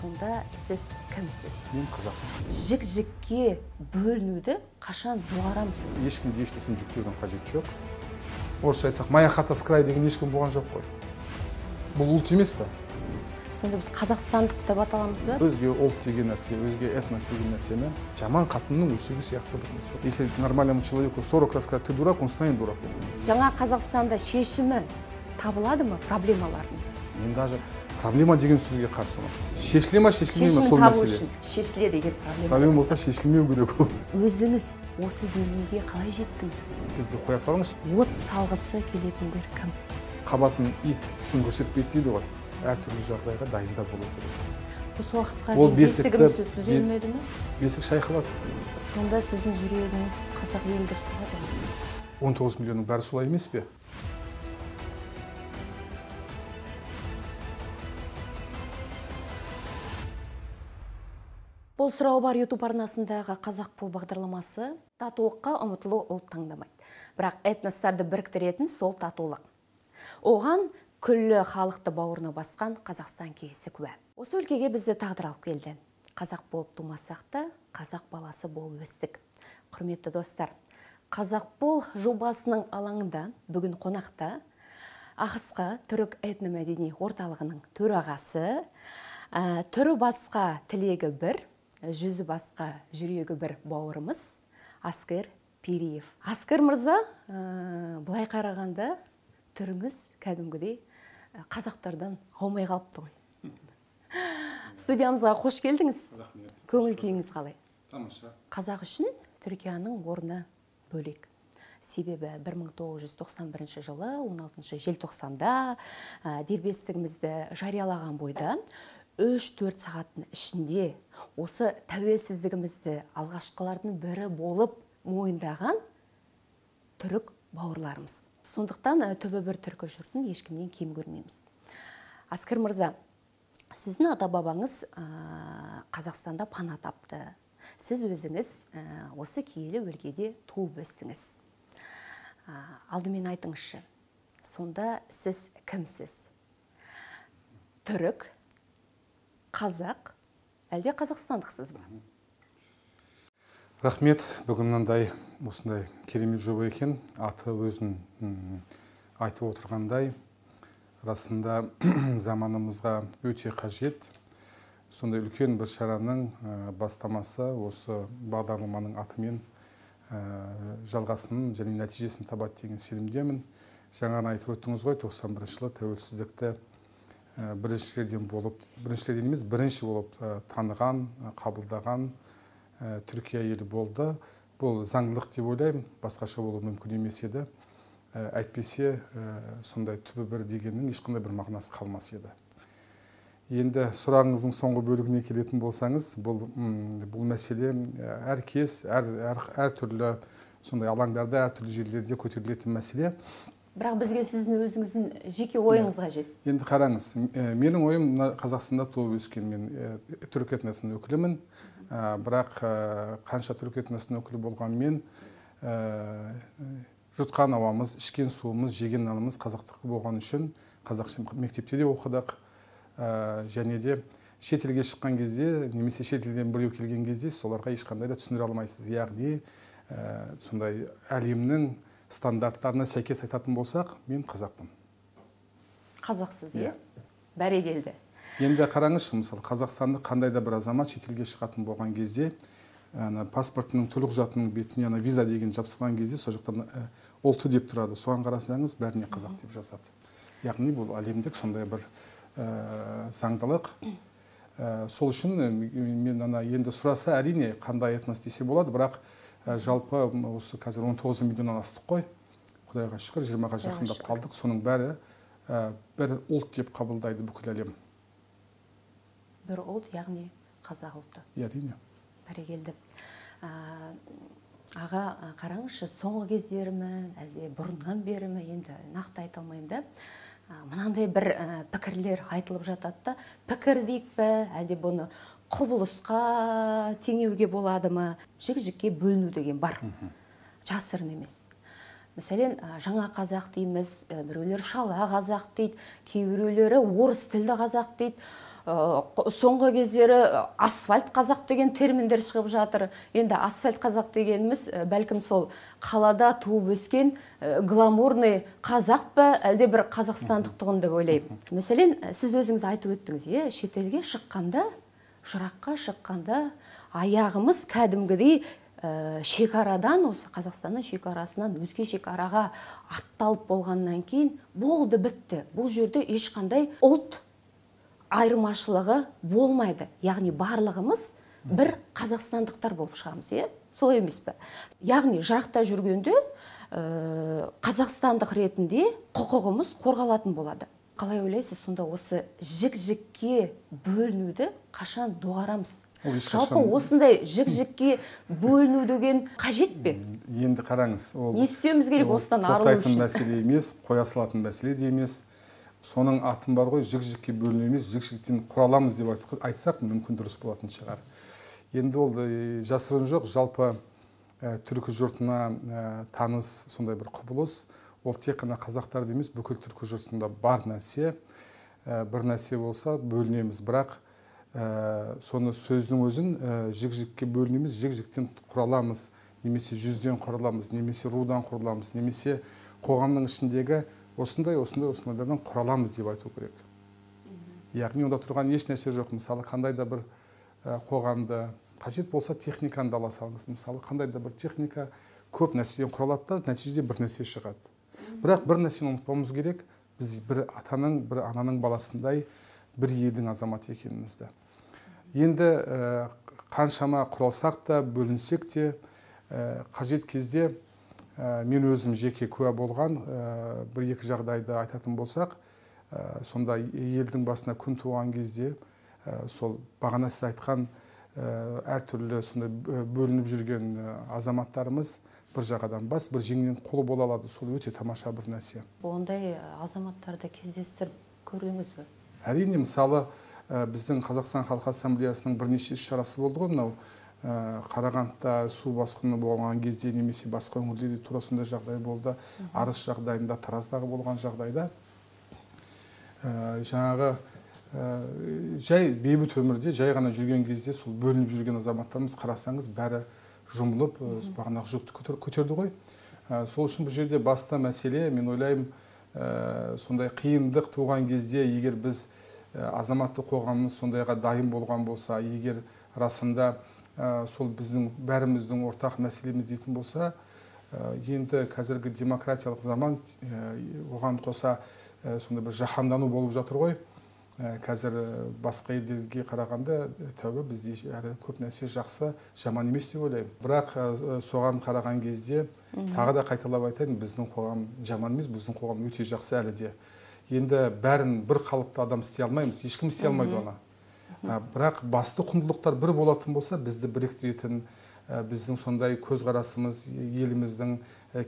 Сонда сіз кімсіз? Мен қазақпын. Жік-жікке бөлінуді қашан доғарамыз? Ешкімге ешнәрсені жүктеудің қажеті жоқ. Орысша айтсақ, моя хата с края деген ешкім болған жоқ қой. Бұл ұлт емес пе? Сонда біз қазақстандық деп аталамыз ба? Өзге ұлт деген нәрсе, өзге этнос деген нәрсені жаман қатынның өсегі сияқты бір нәрсе. Если нормальному человеку 40 раз сказать, ты дурак, он станет дураком. Жаңа Қазақстанда шешімі табылады ма проблемалардың? Мен даже проблема деген сөзге қарсымын. Шешіле ма, шешілмей ма сол мәселе. Шешіледі деген проблема. Проблема болса шешілмеу керек ол. Өзіңіз осы деңгейге қалай жеттіңіз? Бізді қоя салыңыз. От салғысы келетіндер кім? Қабатын ит тісін көрсетпейді дейді ғой. Әртүрлі жағдайға дайында болу керек. Осы уақытқа дейін бесігіміз түзелмеді ме? Бесік шайқалады. Сонда сіздің жүрегіңіз қазақ ел деп соғады ма? 19 миллионның бәрі солай емес пе? Бұл сұрау бар YouTube арнасындағы Қазақ Пул бағдарламасы татулыққа ұмытылу ұлт таңдамайды. Бірақ этностарды біріктіретін сол татулық. Оған күллі халықты бауырына басқан Қазақстан кейсі куә. Осы өлкеге бізді тағдыр алып келді. Қазақ болып тумасақ та, қазақ баласы болып өстік. Құрметті достар, Қазақ Пул жобасының алаңында бүгін қонақта Ақысқа түрік этномәдени орталығының төрағасы, түрі басқа тілегі бір, жүзі басқа жүрегі бір бауырымыз Аскер Пириев. Аскер мырза, бұлай қарағанда түріңіз кәдімгідей қазақтардан аумай қалыпты ғой. Студиямызға қош келдіңіз. Көңіл күйіңіз қалай? Тамаша. Қазақ үшін Түркияның орны бөлек. Себебі 1991 жылы 16 желтоқсанда дербестігімізді жариялаған бойда 3-4 сағаттың ішінде осы тәуелсіздігімізді алғашқылардың бірі болып мойындаған түрік бауырларымыз. Сондықтан түбі бір түркі жұртын ешкімнен кем көрмейміз. Аскер мырза, сіздің ата-бабаңыз Қазақстанда пана тапты. Сіз өзіңіз осы киелі өлкеде туып өстіңіз. Алдымен айтыңызшы, сонда сіз кімсіз? Түрік, қазақ, әлде қазақстандықсыз ба? Рахмет, бүгін мынандай осындай керемет жоба екен. Аты өзін айтып отырғандай, расында заманымызға өте қажет. Сондай үлкен бір шараның бастамасы осы бағдарламаның атымен жалғасын және нәтижесін табады деген сенімдемін. Жаңа айтып өттіңіз ғой, 91 жылы тәуелсіздікті біріншілерден болып таныған, қабылдаған Түркия елі болды. Бұл заңдылық деп ойлаймын, басқаша болу мүмкін емес еді. Әйтпесе сондай түбі бір дегеннің ешқандай бір мағынасы қалмас еді. Енді сұрағыңыздың соңғы бөлігіне келетін болсаңыз, бұл мәселе әркез, әртүрлі сондай алаңдарда, әртүрлі жерлерде көтерілетін мәселе. Бірақ бізге сіздің өзіңіздің жеке ойыңыз қажет. Енді қараңыз, менің ойым Қазақстанда туып өскен, мен түрік этносының өкілімін. Бірақ қанша түрік этносының өкілі болғанмен жұтқан ауамыз, ішкен суымыз, жеген нанымыз қазақтық болған үшін қазақша мектепте де оқыдық. Және де шетелге шыққан кезде, немесе шетелден біреу келген кезде соларға ешқандай да түсіндіре алмайсыз. Яғни сондай әлемнің стандарттарына сәйкес айтатын болсақ, мен қазақпын. Қазақсыз, е? Бәрекелді. Енді қараңызшы, мысалы, Қазақстанды қандай да бір азамат шетелге шығатын болған кезде, паспортының төлік құжатының бетіне виза деген жапсырған кезде, сол жақтан ұлты деп тұрады. Соған қарасаңыз, бәріне қазақ деп жазады. Яғни бұл әлемдік сондай бір заңдылық. Сол үшін мен енді сұраса, әрине қандай этнос десе болады, бірақ жалпы осы қазір 19 миллионнан астық қой. Құдайға шүкір, 20-ға жақындап қалдық. Соның бәрі бір ұлт деп қабылдайды бүкіл әлем. Бір ұлт, яғни қазақ ұлты. Әрине. Бәрекелді. Аға, қараңызшы, соңғы кездері ме, әлде бұрыннан бері ме, енді нақты айта алмаймын да. Мынандай бір пікірлер айтылып жатады да, пікір дейік пе, әлде бұны құбылысқа теңеуге болады ма? Жік-жікке бөліну деген бар. Жасырын емес. Мәселен, жаңа қазақ дейміз, біреулер шала қазақ дейді, кейбіреулері орыс тілді қазақ дейді. соңғы кездері асфальт қазақ деген терминдер шығып жатыр. Енді асфальт қазақ дегеніміз бәлкім сол қалада туып өскен гламурный қазақ па, әлде бір қазақстандықтығын деп ойлаймын. Мәселен, сіз өзіңіз айтып өттіңіз, шетелге шыққанда, жыраққа шыққанда аяғымыз кәдімгідей шекарадан, осы Қазақстанның шекарасынан өзге шекараға атталып болғаннан кейін болды, бітті. Бұл жерде ешқандай ұлт айырмашылығы болмайды. Яғни барлығымыз бір қазақстандықтар болып шығамыз, солай емес пе? Яғни жырақта жүргенде қазақстандық ретінде құқығымыз қорғалатын болады. Қалай ойлайсыз, сонда осы жік-жікке бөлінуді қашан доғарамыз? Жалпы осындай жік-жікке бөліну деген қажет пе? Енді қараңыз, не істеуіміз керек осыдан арылу үшін? Тоқтайтын мәселе емес, қоя салатын мәселе де емес. Соның атын бар ғой, жік-жікке бөліну емес, жік-жіктен құраламыз деп айтсақ, мүмкін дұрыс болатын шығар. Енді ол жасырын жоқ, жалпы түркі жұртына таныс сондай бір құбылыс. Ол тек қана қазақтар емес, бүкіл түркі жұртында бар нәрсе. Бір нәрсе болса бөлінеміз, бірақ соны сөздің өзін жік-жікке бөлінеміз, жік-жіктен құраламыз, немесе жүзден құраламыз, немесе рудан құраламыз, немесе қоғамның ішіндегі осындайдан құраламыз деп айту керек. Яғни онда тұрған еш нәрсе жоқ. Мысалы, қандай да бір қоғамды қажет болса техниканы да ала салыңыз. Мысалы, қандай да бір техника көп нәрседен құралады да, нәтижеде бір нәрсе шығады. Бірақ бір нәрсені ұмытпауымыз керек, біз бір атаның, бір ананың баласындай бір елдің азаматы екенімізді. Енді қаншама құралсақ та, бөлінсек те, қажет кезде мен өзім жеке куә болған бір-екі жағдайды айтатын болсақ, сонда елдің басына күн туған кезде сол бағана сіз айтқан әртүрлі сондай бөлініп жүрген азаматтарымыз бір жағадан бас, бір жеңнен қолы бола алады. Сол өте тамаша бір нәрсе. Ондай азаматтарды кездестіріп көрдіңіз бе? Әрине, мысалы, біздің Қазақстан Халқы Ассамблеясының бірнеше іс-шарасы болды ғой, мынау Қарағандыда су басқыны болған кезде, немесе басқа өңірлерде тура сондай жағдай болды. Арыс жағдайында, Тараздағы болған жағдайда жаңағы жай бейбіт өмірде, жай ғана жүрген кезде сол бөлініп жүрген азаматтарымыз қарасаңыз бәрі жұмылып, бағанағы жүкті көтерді ғой. Сол үшін бұл жерде басты мәселе, мен ойлаймын, сондай қиындық туған кезде, егер біз азаматтық қоғамымыз сондайға дайын болған болса, егер расында сол біздің бәріміздің ортақ мәселеміз дейтін болса, енді қазіргі демократиялық заман оған қоса сондай бір жаһандану болып жатыр ғой. Қазір басқа елдерге қарағанда тәуба бізде әрі көп нәрсе жақсы, жаман емес деп ойлаймын. Бірақ соған қараған кезде тағы да қайталап айтайын, біздің қоғам жаман емес, біздің қоғам өте жақсы әлі де. Енді бәрін бір қалыпты адам істей алмаймыз, ешкім істей алмайды оны. Бірақ басты құндылықтар бір болатын болса, бізді біріктіретін, біздің сондай көзқарасымыз, еліміздің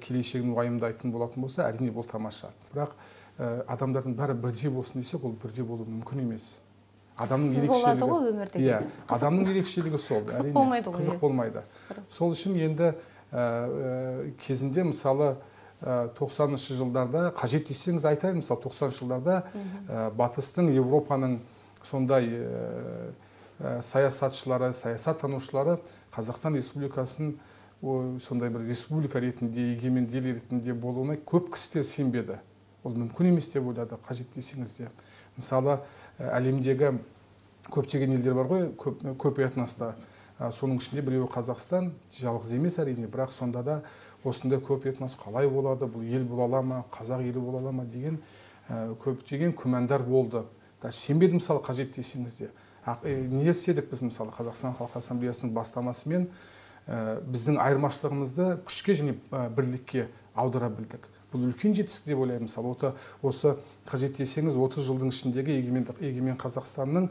келешегін уайымдайтын болатын болса, әрине бұл тамаша. Бірақ адамдардың бәрі бірдей болсын десек, ол бірдей болу мүмкін емес. Қызықсыз болады ғой өмірде. Адамның ерекшелігі сол. Қызық болмайды ғой. Қызық болмайды. Сол үшін енді кезінде, мысалы, 90-шы жылдарда, қажет десеңіз айтайын, мысалы, 90-шы жылдарда батыстың, Европаның сондай саясатшылары, саясаттанушылары Қазақстан Республикасын сондай бір республика ретінде, егемен ел ретінде болуына көп кісілер сенбеді. Ол мүмкін емес деп ойлады, қажет десеңіз де. Мысалы, әлемдегі көптеген елдер бар ғой, көп этноста. Соның ішінде біреуі Қазақстан, жалғыз емес әрине, бірақ сонда да осындай көп етнос қалай болады, бұл ел бола ала ма, қазақ елі бола ала ма деген көптеген күмәндар болды. Сенбедім, мысалы, қажет десеңіз де. Не істедік біз, мысалы, Қазақстан Халқы Ассамблеясының бастамасымен біздің айырмашылығымызды күшке және бірлікке аудара білдік. Бұл үлкен жетістік деп ойлаймын. Мысалы, осы қажет десеңіз 30 жылдың ішіндегі егемен Қазақстанның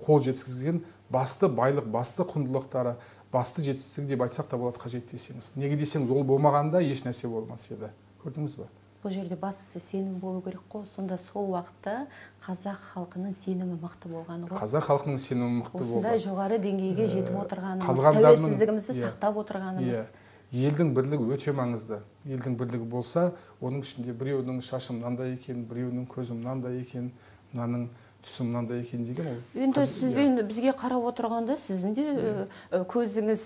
қол жеткізген басты байлық, басты құндылықтары, басты жетістік деп айтсақ та болады қажет десеңіз. Неге десеңіз, ол болмағанда еш нәрсе болмас еді. Көрдіңіз бе? Бұл жерде бастысы сенім болу керек қой. Сонда сол уақытта қазақ халқының сенімі мықты болғаны ғой. Қазақ халқының сенімі мықты болды. Осындай жоғары деңгейге жетіп отырғанымыз, тәуелсіздігімізді сақтап отырғанымыз. Елдің бірлігі өте маңызды. Елдің бірлігі болса, оның ішінде біреудің шашы мынандай екен, біреудің көзі мынандай екен, мынаның түсі мынандай екен деген ол. Енді сізбен бізге қарап отырғанда сіздің де көзіңіз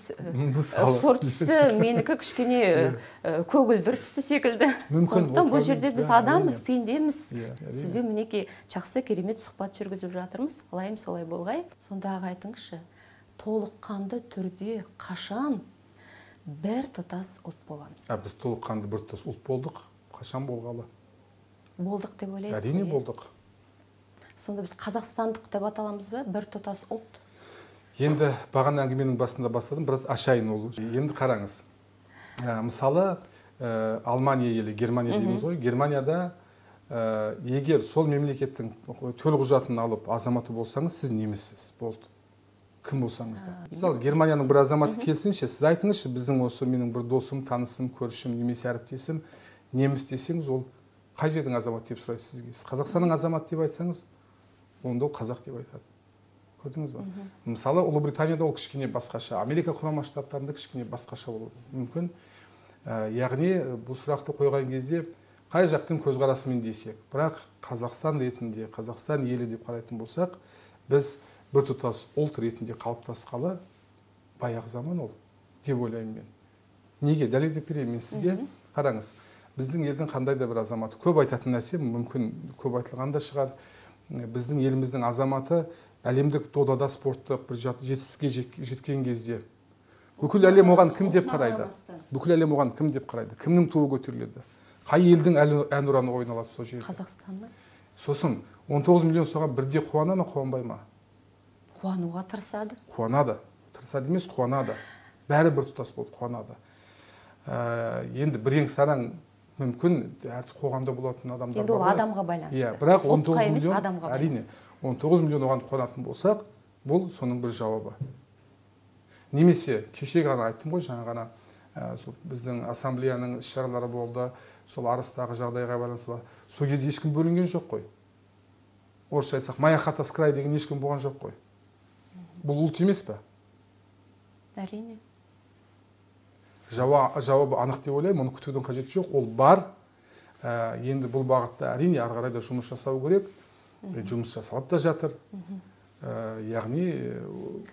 сұр түсті, менікі кішкене көгілдір түсті секілді. Сондықтан бұл жерде біз адамбыз, пендеміз. Сізбен мінекей жақсы керемет сұхбат жүргізіп жатырмыз. Алайым солай болғай. Сондағы айтыңызшы, толыққанды түрде қашан бір тұтас ұлт боламыз? Біз толыққанды бір тұтас ұлт болдық. Қашан болғалы? Болдық деп ойлайсыз? Әрине болдық. Сонда біз қазақстандық деп аталамыз ба? Бір тұтас ұлт? Енді бағана әңгіменің басында бастадым, біраз ашайын ол. Енді қараңыз. Мысалы, Алмания елі, Германия дейміз ғой. Германияда егер сол мемлекеттің төлқұжатын алып азаматы болсаңыз, сіз неміссіз. Болды. Кім болсаңыз да. Мысалы, Германияның бір азаматы келсінші, сіз айтыңызшы, біздің осы менің бір досым, танысым, көршім, немесе әріптесім, неміс десеңіз, ол қай жердің азаматы деп сұрайды сізге. Қазақстанның азаматы деп айтсаңыз, онда ол қазақ деп айтады. Көрдіңіз ба? Мысалы, Ұлыбританияда ол кішкене басқаша, Америка Құрама Штаттарында кішкене басқаша болуы мүмкін. Яғни бұл сұрақты қойған кезде қай жақтың көзқарасымен десек, бірақ Қазақстан ретінде, Қазақстан елі деп қарайтын болсақ, біз бір тұтас ұлт ретінде қалыптасқалы баяғы заман ол деп ойлаймын мен. Неге? Дәлелдеп берейін мен сізге. Қараңыз, біздің елдің қандай да бір азаматы, көп айтатын нәрсе, мүмкін көп айтылған да шығар. Біздің еліміздің азаматы әлемдік додада спорттық бір жетістікке жеткен кезде бүкіл әлем оған кім деп қарайды? Бүкіл әлем оған кім деп қарайды? Кімнің туы көтеріледі? Қай елдің әнұраны ойналады сол жерде? Қазақстанның. Сосын 19 миллион соған бірде қуана ма, қуанбай ма? Қуануға тырысады. Қуанады. Тырысады емес, қуанады. Бәрі бір тұтас болып қуанады. Енді бірең сараң мүмкін әр қоғамда болатын адамдар бар. Енді ол адамға байланысты. Иә, бірақ 19 миллион, әрине, 19 миллион оған қуанатын болсақ, бұл соның бір жауабы. Немесе кеше ғана айттым ғой, жаңа ғана біздің ассамблеяның іс-шаралары болды, сол арыстағы жағдайға байланысты. Сол кезде ешкім бөлінген жоқ қой. Орысша айтсақ, моя хата с края деген ешкім болған жоқ қой. Бұл ұлт емес пе? Әрине. Жауабы анық деп ойлаймын, оны күтудің қажеті жоқ, ол бар. Енді бұл бағытта әрине ары қарай да жұмыс жасау керек. Жұмыс жасалып та жатыр. Яғни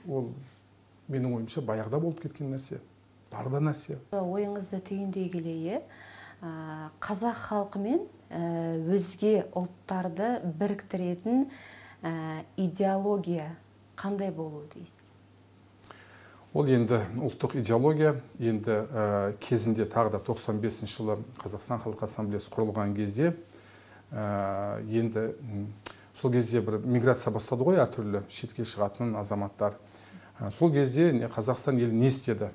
ол менің ойымша баяғыда болып кеткен нәрсе. Бар да нәрсе. Ойыңызды түйіндей келе, қазақ халқы мен өзге ұлттарды біріктіретін идеология қандай болуы дейсіз? Ол енді ұлттық идеология, енді кезінде тағы да 95 жылы Қазақстан Халқы Ассамблеясы құрылған кезде, енді сол кезде бір миграция бастады ғой, әртүрлі шетке шығатын азаматтар. Сол кезде Қазақстан елі не істеді?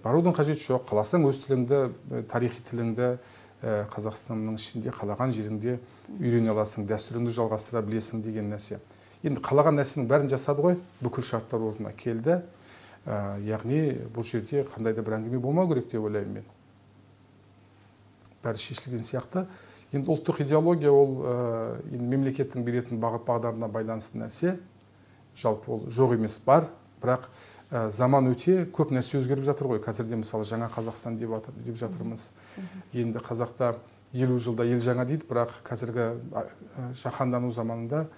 Барудың қажеті жоқ, қаласаң өз тіліңді, тарихи тіліңді Қазақстанның ішінде қалаған жеріңде үйрене аласың, дәстүріңді жалғастыра білесің деген нәрсе. Енді қалаған нәрсенің бәрін жасады ғой, бүкіл шарттар орнына келді. Яғни бұл жерде қандай да бір әңгіме болмау керек деп ойлаймын мен. Бәрі шешілген сияқты. Енді ұлттық идеология ол мемлекеттің беретін бағыт бағдарына байланысты нәрсе. Жалпы ол жоқ емес, бар. Бірақ заман өте көп нәрсе өзгеріп жатыр ғой. Қазірде мысалы жаңа Қазақстан деп жатырмыз. Енді қазақта 50 жылда ел жаңа дейді, бірақ қазіргі жаһандану заманында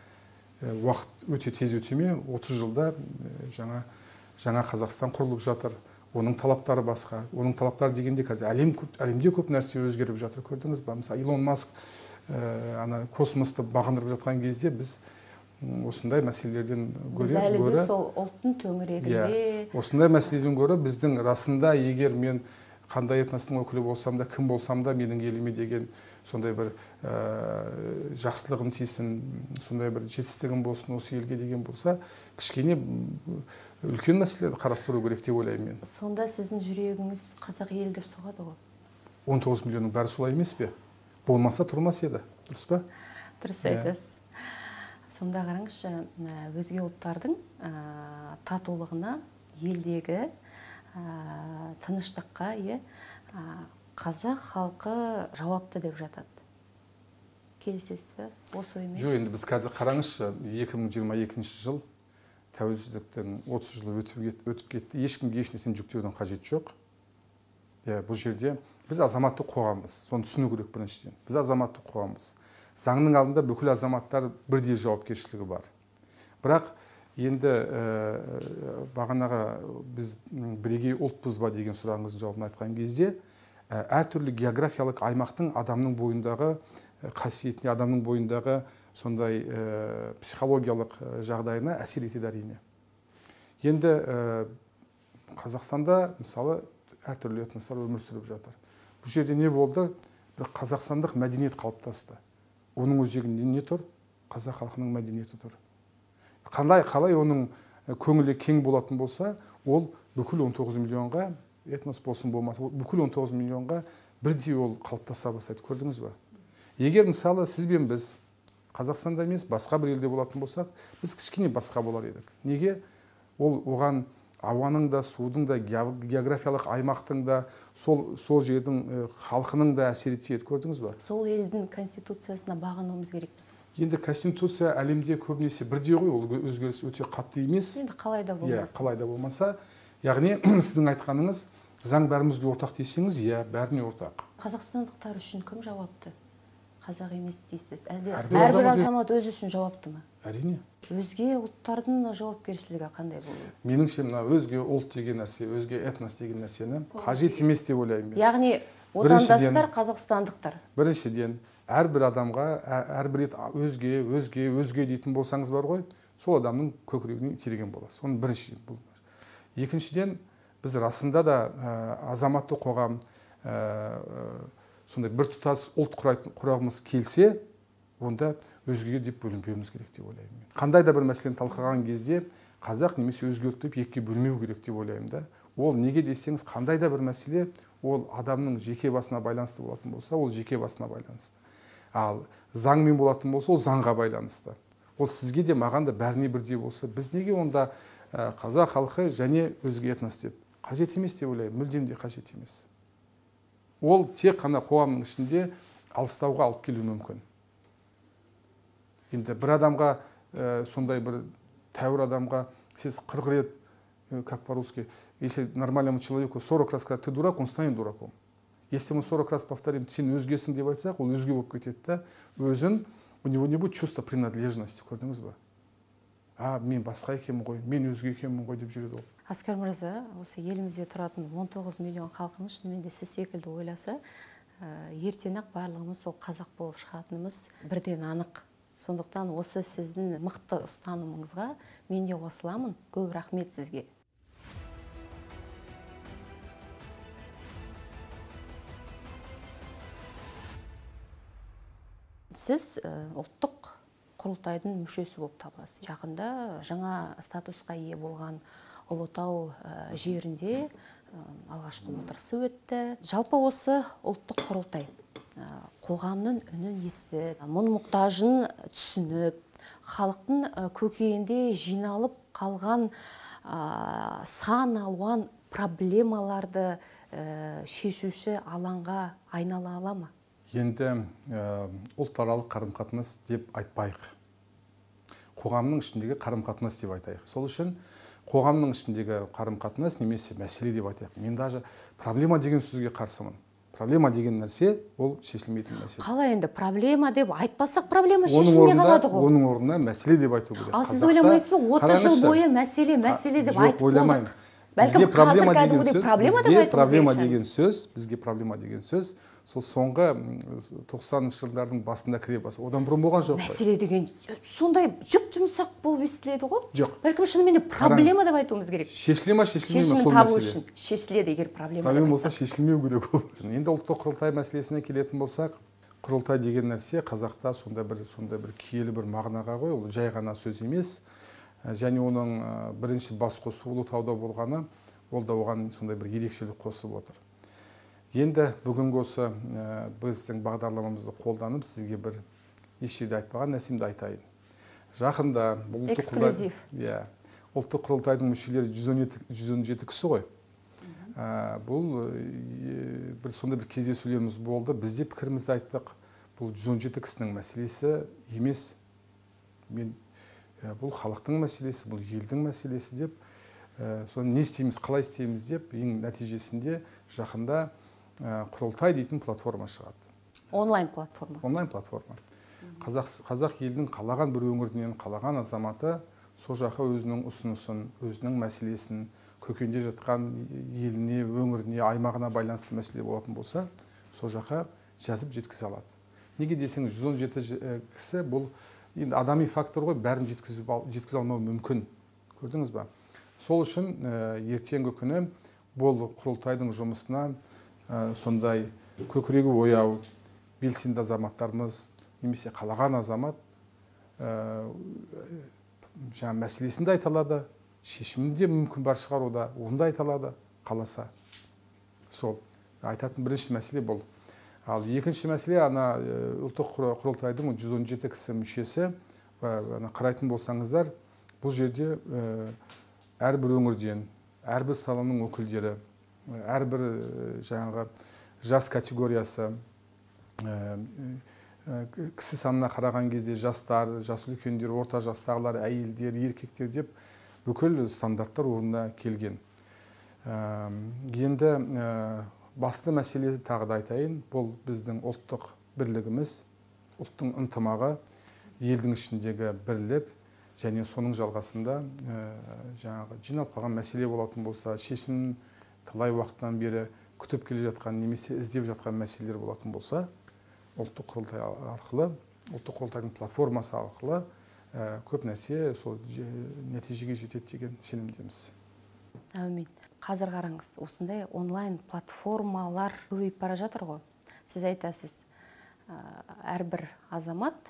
уақыт өте тез өте ме, 30 жылда жаңа Қазақстан құрылып жатыр. Оның талаптары басқа. Оның талаптары дегенде қазір әлемде көп нәрсе өзгеріп жатыр. Көрдіңіз ба? Мысалы, Илон Маск космосты бағындырып жатқан кезде біз осындай мәселелерден біз әлі де сол ұлттың төңірегінде. Осындай мәселеден гөрі біздің расында егер мен қандай этностың өкілі болсам да, кім болсам да менің еліме деген сондай бір жақсылығым тиісін, сондай бір жетістігім болсын осы елге деген болса, кішкене үлкен мәселелерді қарастыру керек деп ойлаймын мен. Сонда сіздің жүрегіңіз қазақ ел деп соғады ғой? 19 миллионның бәрі солай емес пе? Болмаса тұрмас еді, дұрыс па? Дұрыс айтасыз. Сонда қараңызшы, өзге ұлттардың татулығына, елдегі тыныштыққа қазақ халқы жауапты деп жатады. Келісесіз бе? Осы оймен? Жоқ, енді біз қазір қараңызшы, 2022 жыл тәуелсіздіктің 30 жылы өтіп кетті. Ешкімге ешнәрсені жүктеудің қажеті жоқ. Бұл жерде біз азаматтық қоғамбыз. Соны түсіну керек біріншіден. Біз азаматтық қоғамбыз. заңның алдында бүкіл азаматтар бірдей жауапкершілігі бар. Бірақ енді бағанаға біз бірегей ұлтпыз ба деген сұрағыңыздың жауабын айтқан кезде әртүрлі географиялық аймақтың адамның бойындағы қасиетіне, адамның бойындағы сондай психологиялық жағдайына әсер етеді әрине. Енді Қазақстанда мысалы әртүрлі этностар өмір сүріп жатыр. Бұл жерде не болды? Бір қазақстандық мәдениет қалыптасты. Оның өзегінде не тұр? Қазақ халқының мәдениеті тұр. Қалай оның көңілі кең болатын болса, ол бүкіл 19 миллионға, этнос болсын болмаса, бүкіл 19 миллионға бірдей ол қалыптаса бастайды. Көрдіңіз ба? Егер мысалы сіз бен біз Қазақстанда емес, басқа бір елде болатын болсақ, біз кішкене басқа болар едік. Неге? Ол оған ауаның да, судың да, географиялық аймақтың да, сол жердің халқының да әсер етеді. Көрдіңіз ба? Сол елдің конституциясына бағынуымыз керекпіз. Енді конституция әлемде көбінесе бірдей ғой, ол өзгеріс өте қатты емес. Енді қалай да болмаса. Қалай да болмаса, яғни сіздің айтқаныңыз, заң бәрімізге ортақ десеңіз, бәріне ортақ. Қазақстандықтар үшін кім жауапты? Қазақ емес дейсіз. Әлде әрбір азамат өзі үшін жауапты ма? Әрине. Өзге ұлттардың жауапкершілігі қандай болуы? Меніңше мына өзге ұлт деген нәрсе, өзге этнос деген нәрсені қажет емес деп ойлаймын. Яғни отандастар қазақстандықтар. Біріншіден, әрбір адамға әрбір рет өзге дейтін болсаңыз бар ғой, сол адамның көкірегіне итерген боласыз. Оның біріншіден бұл. Екіншіден, біз расында да азаматтық қоғам сондай бір тұтас ұлт құрағымыз келсе, онда өзгеге деп бөлінбеуіміз керек деп ойлаймын. Қандай да бір мәселені талқылаған кезде қазақ немесе өзге ұлт деп екіге бөлмеу керек деп ойлаймын да. Ол неге десеңіз, қандай да бір мәселе ол адамның жеке басына байланысты болатын болса, ол жеке басына байланысты. Ал заңмен болатын болса, ол заңға байланысты. Ол сізге де маған да бәріне бірдей болса, біз неге онда қазақ халқы және өзге этнос деп қажет емес деп ойлаймын, мүлдем де қажет емес. Ол тек қана қоғамның ішінде алыстауға алып келуі мүмкін. Енді бір адамға, сондай бір тәуір адамға, сіз 40 рет, как по-русски, если нормальному человеку 40 раз сказать, ты дурак, он станет дураком. Если мы 40 раз повторим, сен өзгесің деп айтсақ, ол өзге болып кетеді да, өзін, у него не будет чувства принадлежности, көрдіңіз ба? Мен басқа екенмін ғой, мен өзге екенмін ғой деп жүреді ол. Аскар мырза, осы елімізде тұратын 19 миллион халқымыз шынымен де сіз секілді ойласа, ертең-ақ барлығымыз сол қазақ болып шығатынымыз бірден анық. Сондықтан осы сіздің мықты ұстанымыңызға мен де қосыламын. Көп рахмет сізге. Сіз ұлттық құрылтайдың мүшесі болып табыласыз. Жақында жаңа статусқа ие болған Ұлытау жерінде алғашқы отырысы өтті. Жалпы осы ұлттық құрылтай қоғамның үнін естіп, мұң-мұқтажын түсініп, халықтың көкейінде жиналып қалған сан алуан проблемаларды шешуші алаңға айнала ала ма? Енді ұлтаралық қарым-қатынас деп айтпайық. Қоғамның ішіндегі қарым-қатынас деп айтайық. Сол үшін қоғамның ішіндегі қарым-қатынас немесе мәселе деп айтайық. Мен даже проблема деген сөзге қарсымын. Проблема деген нәрсе ол шешілмейтін мәселе. Қалай енді проблема деп айтпасақ проблема шешілмей қалады ғой. Оның орнына мәселе деп айту керек. Ал сіз ойламайсыз ба, 30 жыл бойы мәселе деп айтып болдық. Бізге проблема деген сөз сол соңғы 90 жылдардың басында кіре бастады. Одан бұрын болған жоқ. Мәселе деген сондай жұп-жұмсақ болып естіледі ғой. Жоқ. Бәлкім шынымен проблема деп айтуымыз керек. Шешіле ме, шешілмей ме сол шешімін табу мәселе. үшін шешіледі егер проблема. Проблема болса шешілмеу керек ол. Енді ұлттық құрылтай мәселесіне келетін болсақ, құрылтай деген нәрсе қазақта сондай бір киелі бір мағынаға ғой, ол жай ғана сөз емес. Және оның бірінші бас қосу Ұлытауда болғаны, ол да оған сондай бір ерекшелік қосып отыр. Енді бүгінгі осы біздің бағдарламамызды қолданып, сізге бір ешерде айтпаған нәрсемді айтайын. Жақында эксклюзив. Ұлттық құрылтайдың мүшелері 117 кісі ғой. Бұл бір сондай бір кездесулеріміз болды. Біз де пікірімізді айттық. Бұл 117 кісінің мәселесі емес. Бұл халықтың мәселесі, бұл елдің мәселесі деп, соны не істейміз, қалай істейміз деп, ең нәтижесінде жақында құрылтай дейтін платформа шығады. Онлайн платформа. Онлайн платформа. қазақ елінің қалаған бір өңірінен қалаған азаматы сол жаққа өзінің ұсынысын, өзінің мәселесін, көкейінде жатқан еліне, өңіріне, аймағына байланысты мәселе болатын болса, сол жаққа жазып жеткізе алады. Неге десеңіз, 117 кісі бұл енді адами фактор ғой, бәрін жеткізе алмау мүмкін. Көрдіңіз ба? Сол үшін ертеңгі күні бұл құрылтайдың жұмысына сондай көкірегі ояу, белсенді азаматтарымыз, немесе қалаған азамат жаңа мәселесін де айта алады, шешімін де мүмкін бар шығаруда, оны да айта алады, қаласа. Сол айтатын бірінші мәселе бұл. Ал екінші мәселе, ана ұлттық құрылтайдың 117 кісі мүшесі, қарайтын болсаңыздар, бұл жерде әрбір өңірден, әрбір саланың өкілдері, әрбір жаңағы жас категориясы, кісі санына қараған кезде жастар, жас үлкендер, орта жастағылар, әйелдер, еркектер деп бүкіл стандарттар орнына келген. Енді басты мәселе тағы да айтайын, бұл біздің ұлттық бірлігіміз, ұлттың ынтымағы, елдің ішіндегі бірлік, және соның жалғасында жаңағы жиналып қалған мәселе болатын болса, шешімін талай уақыттан бері күтіп келе жатқан немесе іздеп жатқан мәселелер болатын болса, ұлттық құрылтай арқылы, ұлттық құрылтайдың платформасы арқылы көп нәрсе сол нәтижеге жетеді деген сенімдеміз. Әумин. Қазір қараңыз, осындай онлайн платформалар көбейіп бара жатыр ғой. Сіз айтасыз, әрбір азамат,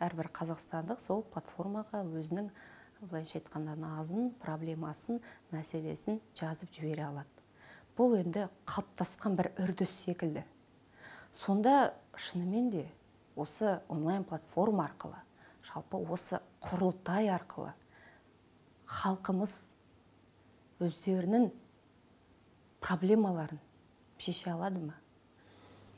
әрбір қазақстандық сол платформаға өзінің, былайша айтқанда, назын, проблемасын, мәселесін жазып жібере алады. Бұл енді қалыптасқан бір үрдіс секілді. Сонда шынымен де осы онлайн платформа арқылы, жалпы осы құрылтай арқылы халқымыз өздерінің проблемаларын шеше алады ма?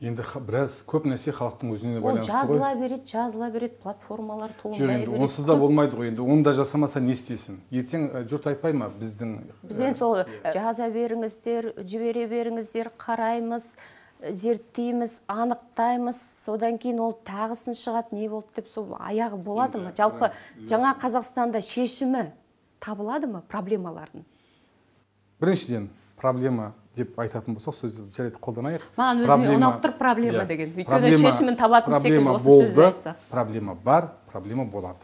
Енді біраз көп нәрсе халықтың өзіне байланысты ғой. Ол жазыла береді, платформалар туындай береді. Онсыз да болмайды ғой, енді оны да жасамаса не істесін? Ертең жұрт айтпай ма біздің? Бізден сол жаза беріңіздер, жібере беріңіздер, қараймыз, зерттейміз, анықтаймыз, содан кейін ол тағысын шығады, не болды деп сол аяғы болады ма? Жалпы жаңа Қазақстанда шешімі табылады ма проблемалардың? Біріншіден, проблема деп айтатын болсақ, сөзді жарайды қолданайық. Маған өзіме ұнап тұр проблема деген. Өйткені шешімін табатын секілді осы сөзді айтса. Проблема бар, проблема болады.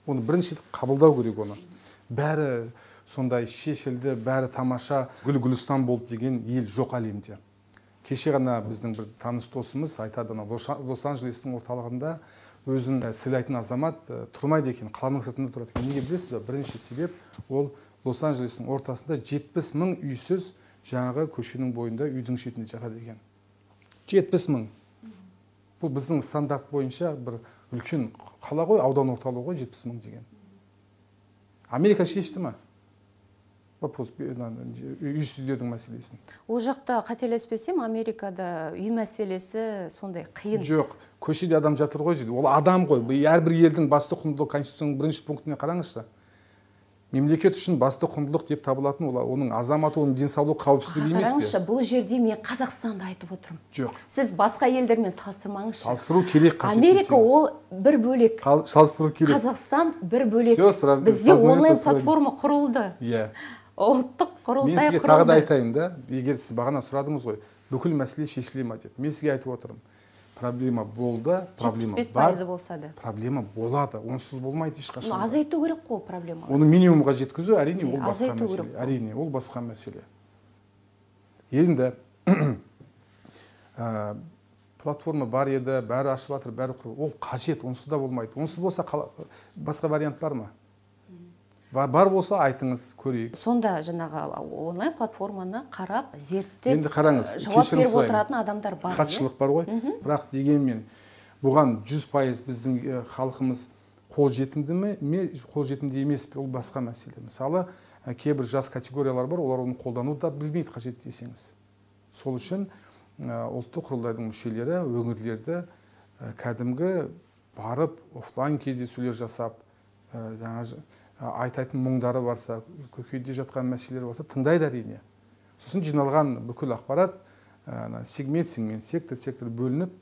Оны бірінші қабылдау керек оны. Бәрі сондай шешілді, бәрі тамаша, гүл-гүлістан болды деген ел жоқ әлемде. Кеше ғана біздің бір таныс досымыз айтады, Лос-Анджелестің орталығында өзін сыйлайтын азамат тұрмайды екен, қаланың сыртында тұрады екен. Неге білесіз бе? Бірінші себеп ол Лос-Анджелестің ортасында 70 мың үйсіз жаңағы көшенің бойында үйдің шетінде жатады екен. 70 мың. Бұл біздің стандарт бойынша бір үлкен қала ғой, аудан орталығы ғой 70 мың деген. Америка шешті ма? Вопрос үйсіздердің мәселесін. Ол жақта қателеспесем, Америкада үй мәселесі сондай қиын. Жоқ, көшеде адам жатыр ғой, ол адам ғой. Әрбір елдің басты құндылығы Конституцияның бірінші пунктіне қараңызшы. Мемлекет үшін басты құндылық деп табылатын оның азаматы, оның денсаулық қауіпсіздігі емес пе? Қараңызшы, бұл жерде мен Қазақстанды айтып отырмын. Жоқ. Сіз басқа елдермен салыстырмаңызшы. Салыстыру керек, қажет десеңіз. Америка ол бір бөлек. Салыстыру керек. Қазақстан бір бөлек. Бізде онлайн платформа құрылды. Иә. Ұлттық құрылтай құрылды. Мен сізге тағы да айтайын да, егер сіз бағана сұрадыңыз ғой, бүкіл мәселе шешіле ма деп. Мен сізге айтып отырмын. Проблема болды, проблема бар. 75% болса да. Проблема болады, онсыз болмайды ешқашан. Азайту керек қой проблема. Оны минимумға жеткізу, әрине, ол басқа мәселе. Әрине, ол басқа мәселе. Енді платформа бар еді, бәрі ашып жатыр, бәрі құрылды. Ол қажет, онсыз да болмайды. Онсыз болса басқа вариант бар ма? Бар болса айтыңыз, көрейік. Сонда жаңағы онлайн платформаны қарап, зерттеп, енді қараңыз, жауап беріп отыратын адамдар бар. Хатшылық бар ғой, бірақ дегенмен бұған 100% біздің халқымыз қолжетімді ме, қолжетімді емес пе, ол басқа мәселе. Мысалы, кейбір жас категориялар бар, олар оны қолдану да білмейді қажет десеңіз. Сол үшін ұлттық құрылтайдың мүшелері өңірлерді кәдімгі барып, офлайн кездесулер жасап, айтайтын мұңдары барса, көкейде жатқан мәселелер болса, тыңдайды әрине. Сосын жиналған бүкіл ақпарат сегмент, сектор бөлініп,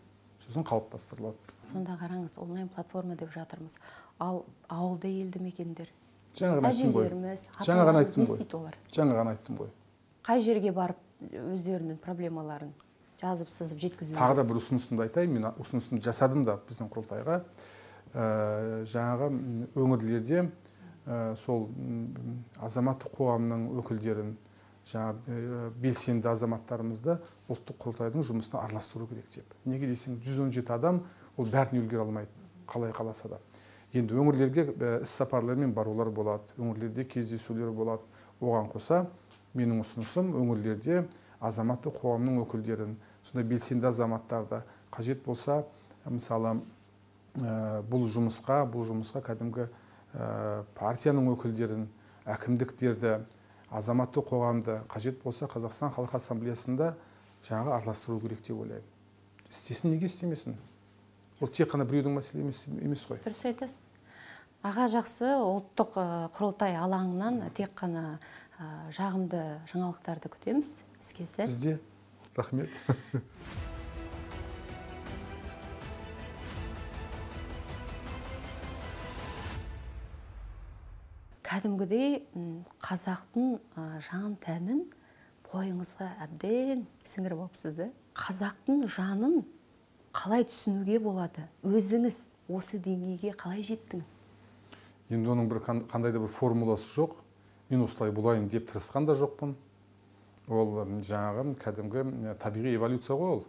сосын қалыптастырылады. Сонда қараңыз, онлайн платформа деп жатырмыз. Ал ауылды елді мекендер, Жаңа айттым ғой. әжелеріміз, Жаңа аталарымыз не айттым істейді олар? ғой. Жаңа айттым ғой. Қай жерге барып өздерінің проблемаларын жазып сызып жеткізу? Тағы да бір ұсынысымды айтайын, мен ұсынысымды жасадым да біздің құрылтайға. Жаңағы өңірлерде сол азаматтық қоғамның өкілдерін, белсенді азаматтарымызды ұлттық құрылтайдың жұмысына араластыру керек деп. Неге десең, 117 адам ол бәріне үлгере алмайды, қалай қаласа да. Енді өңірлерге іс-сапарлармен барулар болады, өңірлерде кездесулер болады. Оған қоса менің ұсынысым өңірлерде азаматтық қоғамның өкілдерін, сондай белсенді азаматтарды қажет болса, мысалы бұл жұмысқа кәдімгі партияның өкілдерін, әкімдіктерді, азаматтық қоғамды қажет болса Қазақстан Халқы Ассамблеясында жаңағы араластыру керек деп ойлаймын. Істесін, неге істемесін? Ол тек қана біреудің мәселе емес қой. Дұрыс айтасыз. Аға, жақсы, ұлттық құрылтай алаңынан тек қана жағымды жаңалықтарды күтеміз. Іске Бізде. Рахмет. Кәдімгідей қазақтың жан тәнін бойыңызға әбден сіңіріп алыпсыз. Қазақтың жанын қалай түсінуге болады? Өзіңіз осы деңгейге қалай жеттіңіз? Енді оның қандай да бір формуласы жоқ. Мен осылай болайын деп тырысқан да жоқпын. Ол жаңағы кәдімгі табиғи эволюция ғой ол.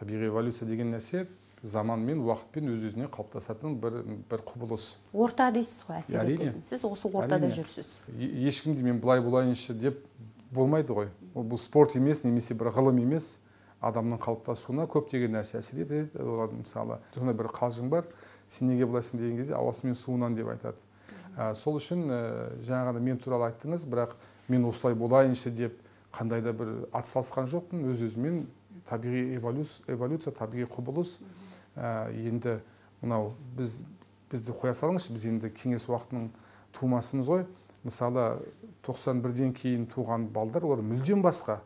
Табиғи эволюция деген нәрсе заманмен, уақытпен өз-өзіне қалыптасатын бір құбылыс. Орта дейсіз ғой, әсер ететін. Сіз осы ортада жүрсіз. Ешкімде мен бұлай болайыншы деп болмайды ғой. Бұл спорт емес, немесе бір ғылым емес. Адамның қалыптасуына көптеген нәрсе әсер етеді. Мысалы, сондай бір қалжың бар. Сен неге бұлайсың деген кезде ауасы мен суынан деп айтады. Сол үшін жаңағыда мен туралы айттыңыз, бірақ мен осылай болайыншы деп қандай да бір атсалысқан жоқпын. Өз-өзімен табиғи эволюция, табиғи құбылыс. Енді мынау бізді қоя салыңызшы, біз енді кеңес уақытының тумасымыз ғой. Мысалы 91-ден кейін туған балдар, олар мүлдем басқа.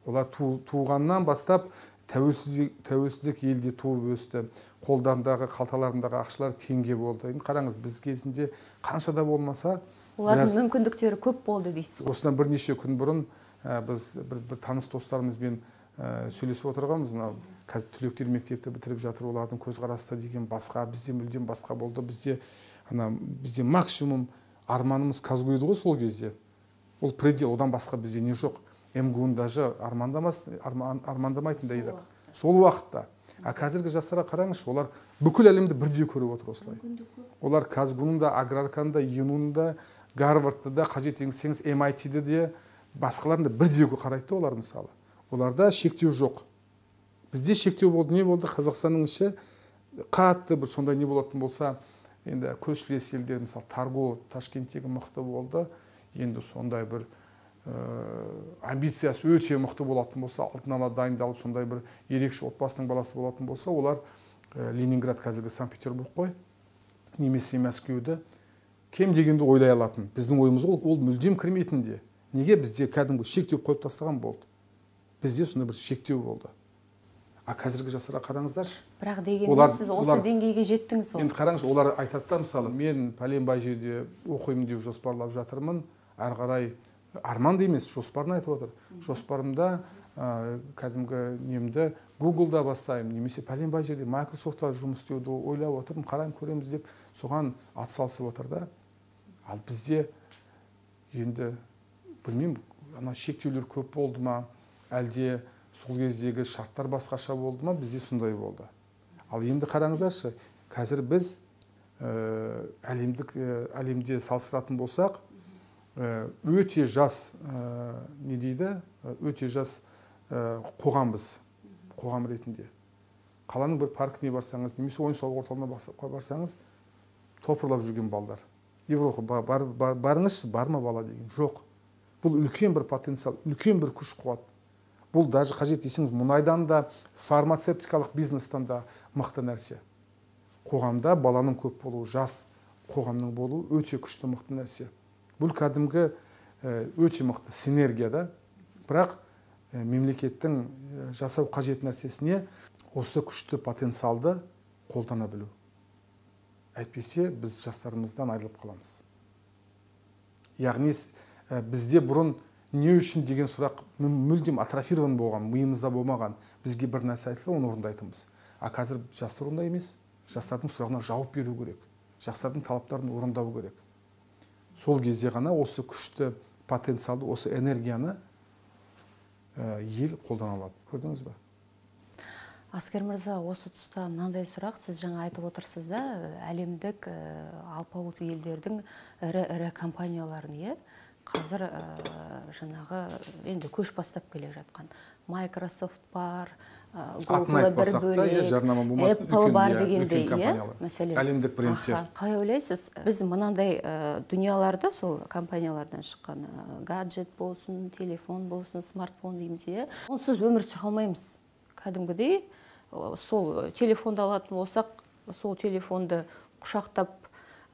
Олар туғаннан бастап тәуелсіздік елде туып өсті. Қолдарындағы, қалталарындағы ақшалар теңге болды. Енді қараңыз, біз кезінде қанша да болмаса, олардың мүмкіндіктері көп болды дейсіз. Осыдан бірнеше күн бұрын біз бір таныс достарымызбен сөйлесіп отырғанбыз. Қазір түлектер мектепті бітіріп жатыр, олардың көзқарасы деген басқа, бізде мүлдем басқа болды. Бізде максимум арманымыз Казгу еді ғой сол кезде. Ол предел, одан басқа бізде не жоқ. МГУ-ны даже армандамайтын да едік. Сол уақытта. Қазіргі жастарға қараңызшы, олар бүкіл әлемді бірдей көріп отыр осылай. Олар Казгу-ны да, Аграрканы да, ЮНУ-ны да, Гарвардты да, қажет десеңіз MIT-ді де, басқаларын да бірдей қарайды олар мысалы. Оларда шектеу жоқ. Бізде шектеу болды, не болды? Қазақстанның іші қатты бір сондай не болатын болса, енді көршілес елдер, мысалы Тарго Ташкенттегі мықты болды. Енді сондай бір амбициясы өте мықты болатын болса, алдын ала дайындалып, сондай бір ерекше отбасының баласы болатын болса, олар Ленинград, қазіргі Санкт-Петербург қой, немесе Мәскеуді кем дегенде ойлай алатын. Біздің ойымыз ол мүлдем кірмейтін де. Неге? Бізде кәдімгі шектеу қойып тастаған болды. Бізде сондай бір шектеу болды. Қазіргі жастарға қараңыздаршы. Бірақ дегенмен сіз осы деңгейге жеттіңіз. Енді қараңыз, олар айтады да, мысалы, мен пәленбай жерде оқимын деп жоспарлап жатырмын. Әрі қарай арман да емес, жоспарын айтып отыр. Жоспарымда кәдімгі немді Google-да бастаймын, немесе пәленбай жерде Microsoft-та жұмыс істеуді ойлап отырмын, қарайым көреміз деп соған атсалысып отыр да. Ал бізде енді білмеймін, шектеулер көп болды ма, әлде сол кездегі шарттар басқаша болды ма, бізде сондай болды. Ал енді қараңыздаршы, қазір біз әлемде салыстыратын болсақ, өте жас, не дейді, өте жас қоғамбыз, қоғам ретінде. Қаланың бір паркіне барсаңыз, немесе ойын сауық орталығына барсаңыз, топырлап жүрген балдар. Европа барыңызшы, барма бала деген жоқ. Бұл үлкен бір потенциал, үлкен бір күш қуат. Бұл даже қажет десеңіз, мұнайдан да, фармацевтикалық бизнестан да мықты нәрсе. Қоғамда баланың көп болуы, жас қоғамның болуы өте күшті мықты нәрсе. Бұл кәдімгі өте мықты синергия да. Бірақ мемлекеттің жасау қажет нәрсесіне осы күшті потенциалды қолдана білу. Әйтпесе біз жастарымыздан айырылып қаламыз. Яғни бізде бұрын не үшін деген сұрақ мүлдем атрофирован болған, миымызда болмаған. Бізге бір нәрсе айтылса, оны орындайтынбыз. А қазір жастар ондай емес. Жастардың сұрағына жауап беру керек. Жастардың талаптарын орындау керек. Сол кезде ғана осы күшті потенциалды, осы энергияны ел қолдана алады. Көрдіңіз бе? Аскер мырза, осы тұста мынандай сұрақ, сіз жаңа айтып отырсыз да, әлемдік алпауыт елдердің ірі компанияларын, қазір жаңағы енді көш бастап келе жатқан. Microsoft бар, Google бір бөлек, Apple бар дегендей, мәселен. Әлемдік брендтер. Қалай ойлайсыз? Біз мынандай дүнияларды, сол компаниялардан шыққан гаджет болсын, телефон болсын, смартфон дейміз, онсыз өмір сүре алмаймыз. Кәдімгідей, сол телефонды алатын болсақ, сол телефонды құшақтап,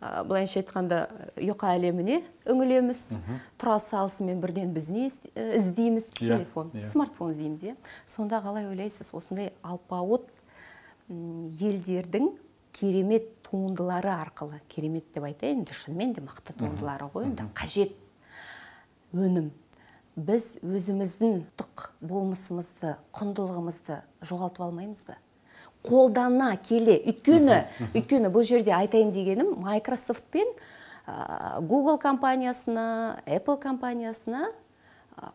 былайынша айтқанда ұйқы әлеміне үңілеміз, тұра салысымен бірден біз не іздейміз? Телефон, смартфон іздейміз. Сонда қалай ойлайсыз, осындай алпауыт елдердің керемет туындылары арқылы, керемет деп айтайын, шынымен де мықты туындылары ғой, қажет өнім. Біз өзіміздің болмысымызды, құндылығымызды жоғалтып алмаймыз ба? Қолдана келе, өйткені бұл жерде айтайын дегенім, Microsoft пен Google компаниясына, Apple компаниясына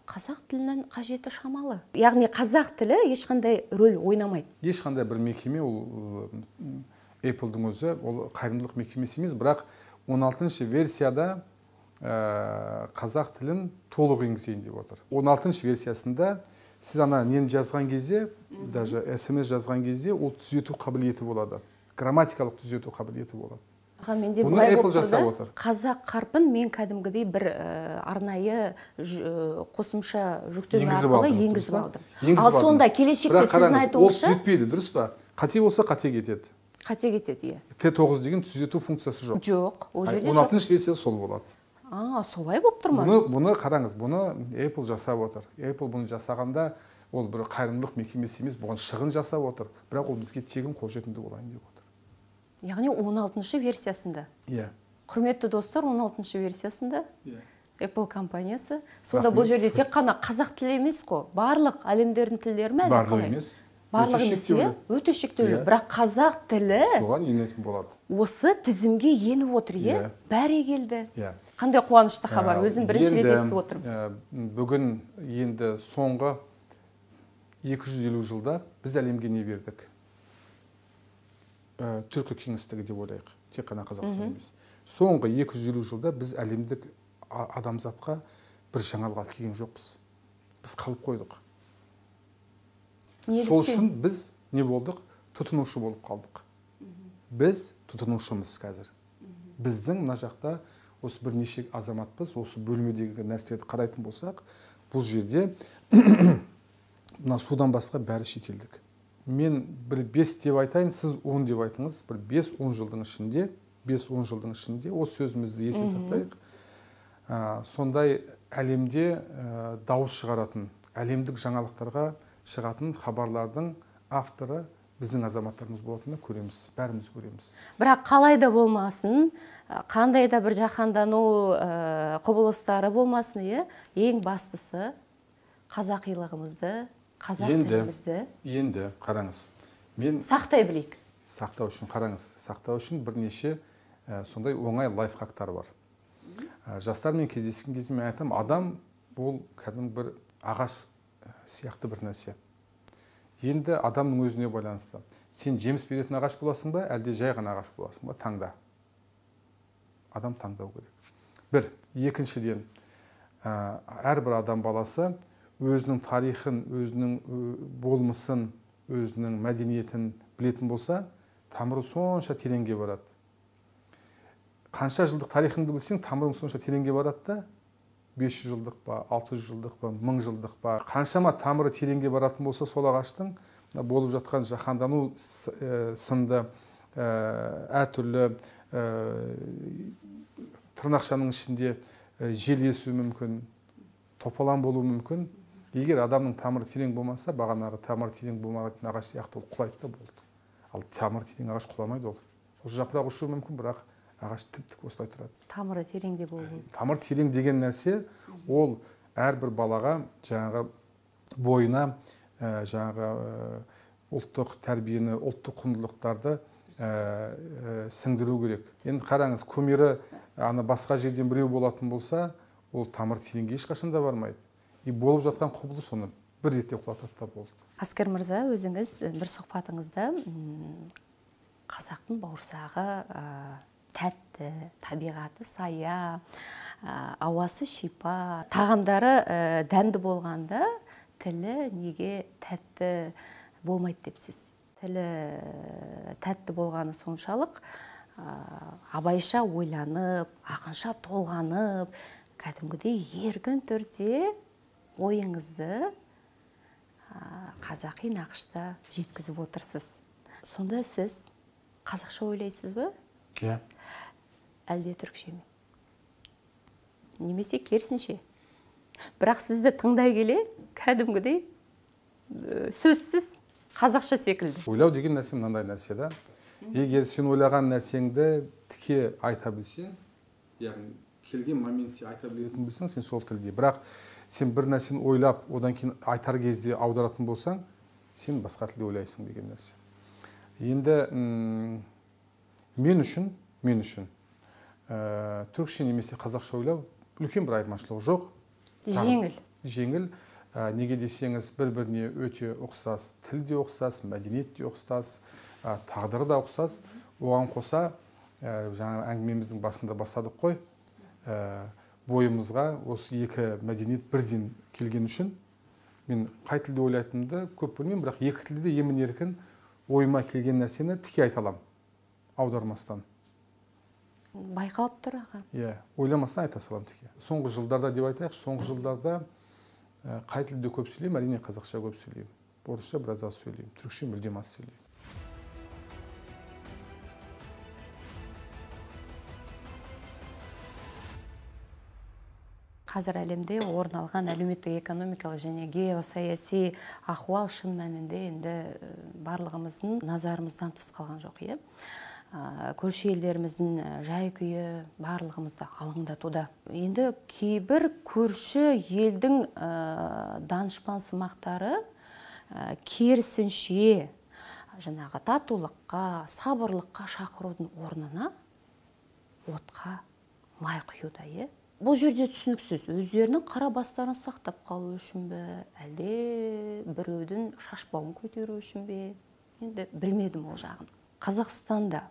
қазақ тілінің қажеті шамалы. Яғни қазақ тілі ешқандай рөл ойнамайды. Ешқандай бір мекеме, ол Apple-дің өзі, ол қайырымдылық мекемесі емес, бірақ 16-шы версияда қазақ тілін толық енгізейін деп отыр. 16-шы версиясында сіз нені жазған кезде, даже SMS жазған кезде, ол түзету қабілеті болады. Грамматикалық түзету қабілеті болады. Бұны Apple жасап отыр. Қазақ қарпін мен кәдімгідей бір арнайы қосымша жүктеме арқылы енгізіп алдым. Ал сонда келешекте сіздің айтуыңызша, ол түзетпейді, дұрыс па? Қате болса қате кетеді. Қате кетеді, Т9 деген түзету функциясы жоқ. Жоқ, ол жерде жоқ. 16-шы версияда сол болады. Солай болып тұр ма? Бұны қараңыз, бұны Apple жасап отыр. Apple бұны жасағанда, ол бір қайырымдылық мекемесі емес, бұған шығын жасап отыр. Бірақ ол бізге тегін қолжетімді болайын деп отыр. Яғни 16-шы версиясында. Құрметті достар, 16-шы версиясында Apple компаниясы. Сонда бұл жерде тек қана қазақ тілі емес қой, барлық әлемдердің тілдері ме? Барлығы емес. Барлығы емес, өте шектеулі. Бірақ қазақ тілі соған енетін болады. Осы тізімге еніп отыр, бәрекелді. Қандай қуанышты хабар, өзім бірінші рет естіп отырмын. Бүгін енді соңғы 250 жылда біз әлемге не бердік? Түркі кеңістігі деп ойлайық, тек қана Қазақстан емес. Соңғы 250 жылда біз әлемдік адамзатқа бір жаңалық алып келген жоқпыз. Біз қалып қойдық. Сол үшін біз не болдық? Тұтынушы болып қалдық. Біз тұтынушымыз қазір. Біздің мына жақта осы бірнеше азаматпыз, осы бөлмедегі нәрселерді қарайтын болсақ, бұл жерде мына судан басқа бәрі шетелдік. Мен бір 5 деп айтайын, сіз 10 деп айтыңыз, бір 5-10 жылдың ішінде, осы сөзімізді есте сақтайық. Сондай әлемде дауыс шығаратын, әлемдік жаңалықтарға шығатын хабарлардың авторы біздің азаматтарымыз болатынын көреміз, бәріміз көреміз. Бірақ қалай да болмасын, қандай да бір жаһандану құбылыстары болмасын, ең бастысы қазақилығымызды, қазақ тілімізді енді қараңыз. Мен сақтай білейік. Сақтау үшін қараңыз, сақтау үшін бірнеше сондай оңай лайфхактар бар. Жастармен кездескен кезде мен айтам, адам ол кәдімгі бір ағаш сияқты бір нәрсе. Енді адамның өзіне байланысты. Сен жеміс беретін ағаш боласың ба, әлде жай ғана ағаш боласың ба? Таңда. Адам таңдау керек. Бір, екіншіден, әрбір адам баласы өзінің тарихын, өзінің болмысын, өзінің мәдениетін білетін болса, тамыры сонша тереңге барады. Қанша жылдық тарихыңды білсең, тамырың сонша тереңге барады да, 500 жылдық па, 600 жылдық па, 1000 жылдық па, қаншама тамыры тереңге баратын болса, сол ағаштың болып жатқан жаһандану сынды әртүрлі тырнақшаның ішінде жел есуі мүмкін, топалаң болуы мүмкін. егер адамның тамыры терең болмаса, бағанағы тамыры терең болмайтын ағаш сияқты ол құлайды да болды. Ал тамыры терең ағаш құламайды ол. Ол жапырақ ұшуы мүмкін, бірақ ағаш тіп-тік осылай тұрады. Тамыры тереңде болу. Тамыр терең деген нәрсе ол әрбір балаға жаңағы бойына жаңағы ұлттық тәрбиені, ұлттық құндылықтарды сіңдіру керек. Енді қараңыз, кумирі басқа жерден біреу болатын болса, ол тамыр тереңге ешқашанда бармайды. И болып жатқан құбылыс оны бір ретте құлатады да болды. Аскер мырза, өзіңіз бір сұхбатыңызда қазақтың бауырсағы тәтті, табиғаты сая, ауасы шипа, тағамдары дәмді болғанда тілі неге тәтті болмайды депсіз. Тілі тәтті болғаны соншалық абайша ойланып, ақынша толғанып, кәдімгідей еркін түрде ойыңызды қазақи нақышта жеткізіп отырсыз. Сонда сіз қазақша ойлайсыз ба? Иә. Әлде түркше ме? Немесе керісінше? Бірақ сізді тыңдай келе, кәдімгідей сөзсіз қазақша секілді. Ойлау деген нәрсе мынандай нәрсе да. Егер сен ойлаған нәрсеңді тіке айта білсең, яғни келген моментте айта білетін білсең, сен сол тілде. Бірақ сен бір нәрсені ойлап, одан кейін айтар кезде аударатын болсаң, сен басқа тілде ойлайсың деген нәрсе. Енді мен үшін түркше немесе қазақша ойлау үлкен бір айырмашылығы жоқ. Жеңіл. Неге десеңіз, бір-біріне өте ұқсас, тіл де ұқсас, мәдениет те ұқсас, тағдыры да ұқсас. Оған қоса, жаңа әңгімеміздің басында бастадық қой, бойымызға осы екі мәдениет бірден келген үшін мен қай тілде ойлайтынымды көп білмеймін, бірақ екі тілде де емін-еркін ойыма келген нәрсені тіке айта аламын, аудармастан. Байқалып тұр аға. Иә, ойламастан айта саламын тіке. Соңғы жылдарда деп айтайық, соңғы жылдарда қай тілде көп сөйлеймін, әрине қазақша көп сөйлеймін. Орысша біраз аз сөйлеймін, түркше мүлдем аз сөйлеймін. Қазір әлемде орын алған әлеуметтік экономикалық және геосаяси ахуал шын мәнінде енді барлығымыздың назарымыздан тыс қалған жоқ, иә. Көрші елдеріміздің жай-күйі барлығымызды алаңдатуда. Енді кейбір көрші елдің данышпан сымақтары керісінше жаңағы татулыққа, сабырлыққа шақырудың орнына отқа май құюда, иә. Бұл жерде түсініксіз, өздерінің қара бастарын сақтап қалу үшін бе, әлде біреудің шашбауын көтеру үшін бе? Енді білмедім ол жағын. Қазақстанда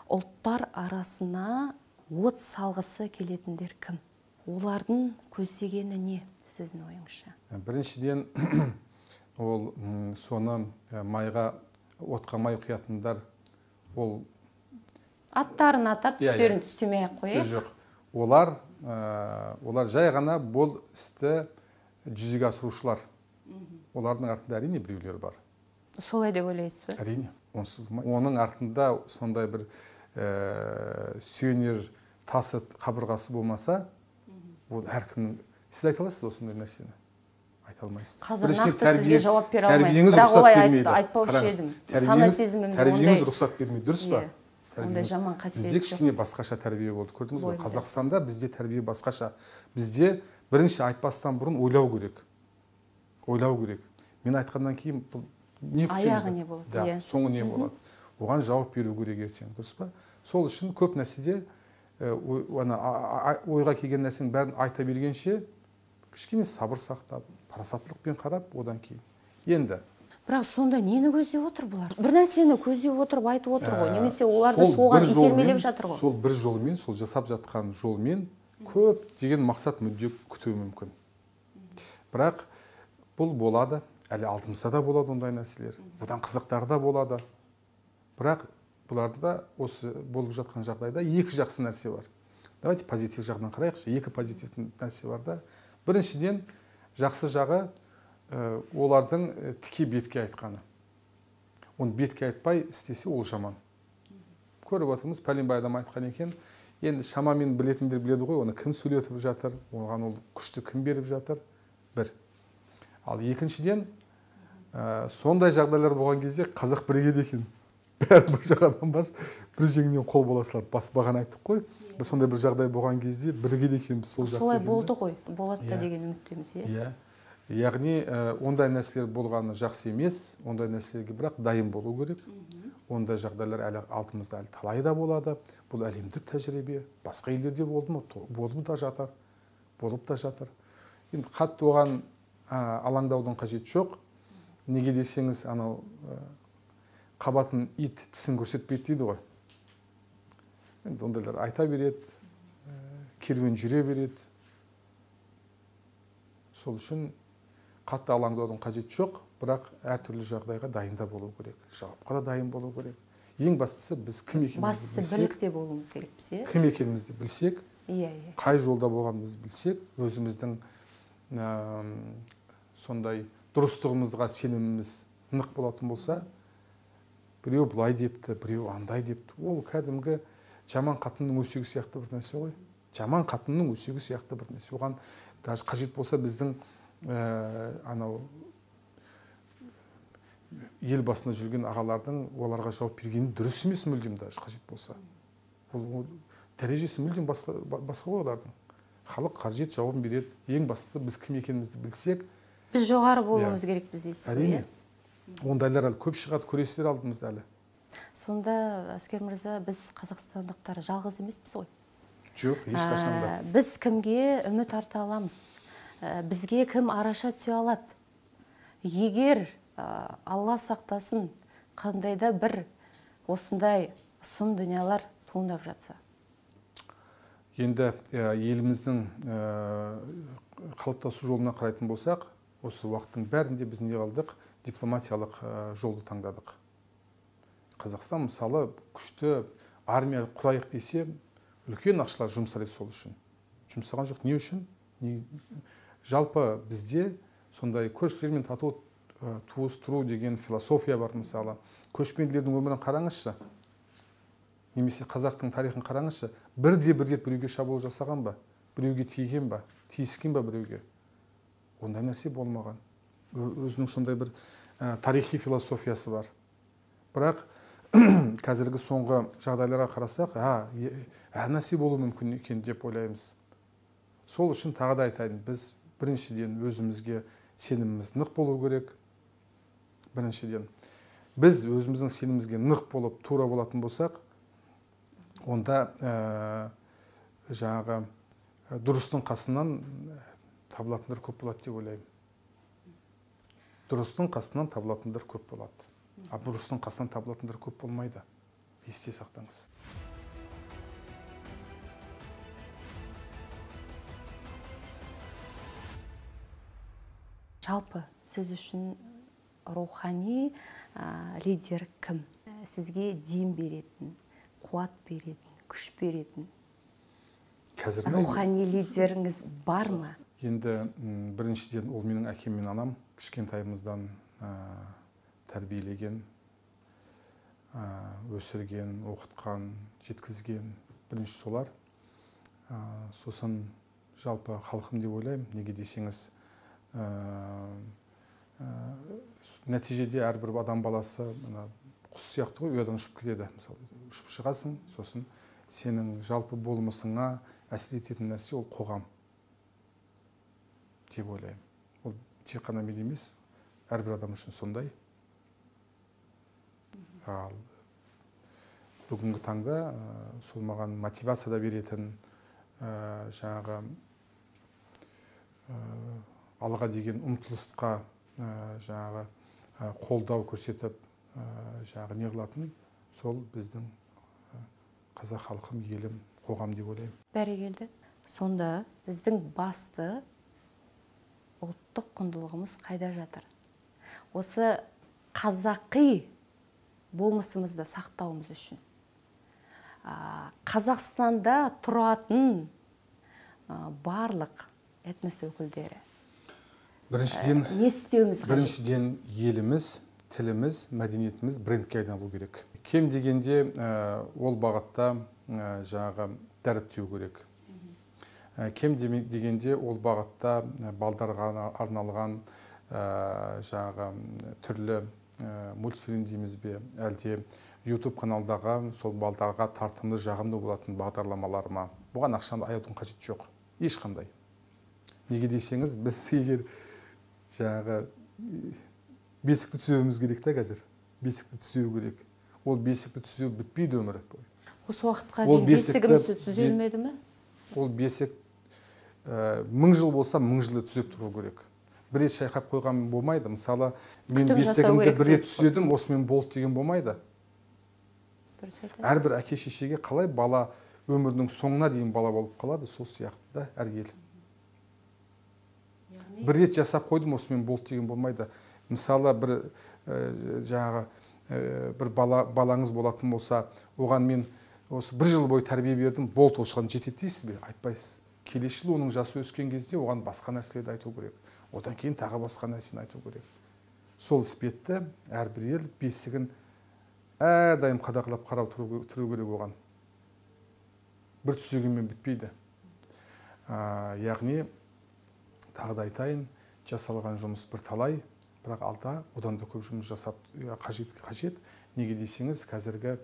ұлттар арасына от салғысы келетіндер кім? Олардың көздегені не, сіздің ойыңызша? Біріншіден, ол соны майға, отқа май құятындар, ол аттарын атап, түстерін түстемей қойып? Жоқ. Олар жай ғана бұл істі жүзеге асырушылар. Олардың артында әрине біреулер бар. Солай деп ойлайсыз ба? Әрине. Оның артында сондай бір сүйенер тасы қабырғасы болмаса, ол әркімнің... Сіз айта аласыз осындай нәрсені? Айта алмайсыз. Қазір нақты сізге жауап бере алмаймын. Бірақ олай айтпаушы едім. Сана сезімімде ондай... Тәрбиеңіз рұқсат бермейді, дұрыс па? Ондай жаман қасиет жоқ. Бізде кішкене басқаша тәрбие болды. Көрдіңіз бе? Қазақстанда бізде тәрбие басқаша. Бізде бірінші айтпастан бұрын ойлау керек. Мен айтқаннан кейін не күтеміз? Аяғы не болады? Да, соңы не болады? Оған жауап беру керек ертең, дұрыс па? Сол үшін көп нәрседе ойға келген нәрсенің бәрін айта бергенше кішкене сабыр сақтап, парасаттылықпен қарап, одан кейін. Енді бірақ сонда нені көздеп отыр бұлар? Бір нәрсені көздеп отырып айтып отыр ғой, немесе оларды соған итермелеп жатыр ғой. Сол бір жолмен, сол жасап жатқан жолмен көп деген мақсат мүдде күтуі мүмкін. Бірақ бұл болады, әлі алдымызда да болады ондай нәрселер. Одан қызықтары да болады. Бірақ бұларда осы болып жатқан жағдайда екі жақсы нәрсе бар. Давайте позитив жағынан қарайықшы. Екі позитивті нәрсе бар да. Біріншіден, жақсы жағы олардың тіке бетке айтқаны. Оны бетке айтпай істесе ол жаман. Көріп отырмыз, пәленбай адам айтқан екен. Енді шамамен білетіндер біледі ғой, оны кім сөйлетіп жатыр, оған ол күшті кім беріп жатыр. Бір. Ал екіншіден, сондай жағдайлар болған кезде қазақ бірігеді екен. Бәрі бір жағадан бас, бір жеңнен қол бола салады. Бағана айттық қой. Біз сондай бір жағдай болған кезде бірігеді екенбіз. Солай болды ғой, болады да деген үміттеміз, иә. Яғни ондай нәрселер болғаны жақсы емес, ондай нәрселерге бірақ дайын болу керек. Ондай жағдайлар әлі алтымызда әлі талай да болады. Бұл әлемдік тәжірибе, басқа елдерде болды ма? Болып та жатыр. Енді қатты оған алаңдаудың қажеті жоқ. Неге десеңіз, анау қабатын ит тісін көрсетпейді дейді ғой. Енді ондайлар айта береді, керуен жүре береді. Сол үшін қатты алаңдаудың қажеті жоқ, бірақ әртүрлі жағдайға дайында болу керек. Жауапқа да дайын болу керек. Ең бастысы біз кім екенімізді білсек. Бастысы білікте болуымыз керекпіз, иә? Кім екенімізді білсек, қай жолда болғанымызды білсек, өзіміздің сондай дұрыстығымызға сеніміміз нық болатын болса, біреу былай депті, біреу андай депті. Ол кәдімгі жаман қатынның өсегі сияқты бір нәрсе ғой. Жаман қатынның өсегі сияқты бір нәрсе. Оған даже қажет болса біздің анау ел басында жүрген ағалардың оларға жауап бергені дұрыс емес, мүлдем даже қажет болса. Ол дәрежесі мүлдем басқа ғой олардың. Халық қажет жауабын береді. Ең бастысы біз кім екенімізді білсек, біз жоғары болуымыз керекпіз дейсіз ғой. Әрине. Ондайлар әлі көп шығады, көресіздер алдымызда әлі. Сонда, Әскер мырза, біз қазақстандықтар жалғыз емеспіз ғой? Жоқ, ешқашанда. Біз кімге үміт арта аламыз? Бізге кім араша түсе алады? Егер Алла сақтасын, қандайда бір осындай сұм дүниялар туындап жатса? Енді еліміздің қалыптасу жолына қарайтын болсақ, осы уақыттың бәрінде біз не қалдық? Дипломатиялық жолды таңдадық. Қазақстан мысалы күшті армия құрайық десе, үлкен ақшалар жұмсалады сол үшін. Жұмсаған жоқ, не үшін? Жалпы бізде сондай көршілермен тату туыс тұру деген философия бар мысалы. Көшпенділердің өмірін қараңызшы. Немесе қазақтың тарихын қараңызшы. Бірде біреуге шабуыл жасаған ба? Біреуге тиген ба? Тиіскен ба біреуге? Ондай нәрсе болмаған. Өзінің сондай бір тарихи философиясы бар. Бірақ қазіргі соңғы жағдайларға қарасақ, әр нәрсе болуы мүмкін екен деп ойлаймыз. Сол үшін тағы да айтайын, біз біріншіден өзімізге сеніміміз нық болу керек. Біріншіден біз өзіміздің сенімімізге нық болып тура болатын болсақ, онда жаңағы дұрыстың қасынан табылатындар көп болады деп ойлаймын. Дұрыстың қасынан табылатындар көп болады. Бұрыстың қасынан табылатындар көп болмайды. Есте сақтаңыз. Жалпы сіз үшін рухани лидер кім? Сізге дем беретін, қуат беретін, күш беретін рухани лидеріңіз бар ма? Енді біріншіден ол менің әкем мен анам кішкентайымыздан тәрбиелеген, өсірген, оқытқан, жеткізген бірінші солар. Сосын жалпы халқым деп ойлаймын. Неге десеңіз, нәтижеде әрбір адам баласы құс сияқты ғой, ұядан ұшып кетеді. Мысалы, ұшып шығасың, сосын сенің жалпы болмысыңа әсер ететін нәрсе ол қоғам деп ойлаймын. Ол тек қана мен емес, әрбір адам үшін сондай. Ал бүгінгі таңда сол маған мотивация да беретін, жаңағы алға деген ұмтылысқа жаңағы қолдау көрсетіп, жаңағы не қылатын, сол біздің қазақ халқым, елім, қоғам деп ойлаймын. Бәрекелді. Сонда біздің басты ұлттық құндылығымыз қайда жатыр? Осы қазақи болмысымызды сақтауымыз үшін Қазақстанда тұратын барлық этнос өкілдері не істеуіміз қажет? Біріншіден еліміз, тіліміз, мәдениетіміз брендке айналу керек. Кем дегенде ол бағытта жаңағы дәріптеу керек. Кем дегенде ол бағытта балдарға арналған жаңағы түрлі мультфильм дейміз бе, әлде YouTube каналдағы сол балдарға тартымды, жағымды болатын бағдарламалар ма? Бұған ақшаны аяудың қажеті жоқ. Ешқандай. Неге десеңіз, біз егер жаңағы бесікті түзеуіміз керек та қазір. Бесікті түзеу керек. Ол бесікті түзеу бітпейді өмір бойы. Осы уақытқа дейін бесігімізді түзелмеді ме? Ол бесік 1000 жыл болса 1000 жылда түзеп тұру керек. Бір рет шайқап қойған болмайды. Мысалы, мен бесігімді бір рет түзедім, осымен болды деген болмайды. Әрбір әке шешеге қалай бала өмірдің соңына дейін бала болып қалады, сол сияқты да әр ел. Бір рет жасап қойдым, осымен болды деген болмайды. Мысалы, бір балаңыз болатын болса, оған мен осы 1 жыл бойы тәрбие бердім, болды, осыған жетеді дейсіз бе? Айтпайсыз. Келесі жыл оның жасы өскен кезде оған басқа нәрселерді айту керек. Одан кейін тағы басқа нәрсені айту керек. Сол іспетті әрбір ел бесігін әрдайым қадағалап қарау тұру керек оған. Бір түзегенмен бітпейді. Яғни, тағы да айтайын, жасалған жұмыс бір талай, бірақ алда одан да көп жұмыс жасап қажет. Неге десеңіз, қазіргі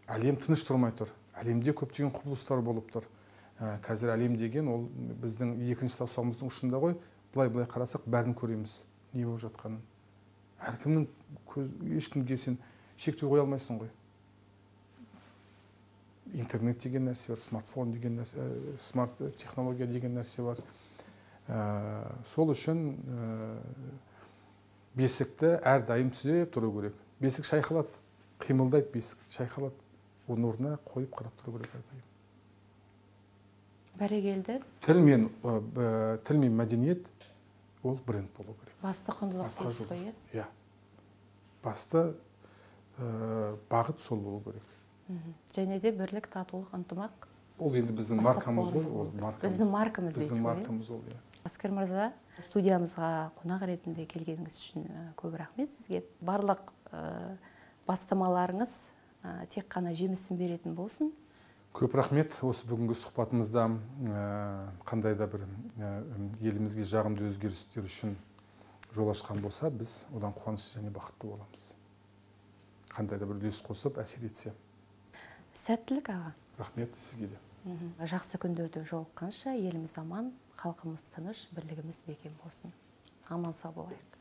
әлем тыныш тұрмай тұр. Әлемде көптеген құбылыстар болып тұр. Қазір әлем деген ол біздің екінші саусағымыздың ұшында ғой. Былай қарасақ бәрін көреміз. Не болып жатқанын. Әркімнің ешкімге сен шектеу қоя алмайсың ғой. Интернет деген нәрсе бар, смартфон деген нәрсе, смарт технология деген нәрсе бар. Сол үшін бесікті әрдайым түзеп тұру керек. Бесік шайқалады, қимылдайды бесік, шайқалады. Оның орнына қойып қарап тұру керек әрдайым. Бәрекелді. Тіл мен мәдениет ол бренд болу керек. Басты құндылық дейсіз ғой, иә? Басты бағыт сол болу керек. Және де бірлік, татулық, ынтымақ. Ол енді біздің маркамыз ғой, ол біздің маркамыз дейсіз ғой. Біздің маркамыз ол, иә. Аскер мырза, студиямызға қонақ ретінде келгеніңіз үшін көп рахмет сізге. Барлық бастамаларыңыз тек қана жемісін беретін болсын. Көп рахмет. Осы бүгінгі сұхбатымызда қандай да бір елімізге жағымды өзгерістер үшін жол ашқан болса, біз одан қуанышты және бақытты боламыз. Қандай да бір үлес қосып әсер етсе. Сәттілік аға. Рахмет сізге де. Жақсы күндерде жолыққанша еліміз аман, халқымыз тыныш, бірлігіміз бекем болсын. Аман сау болайық.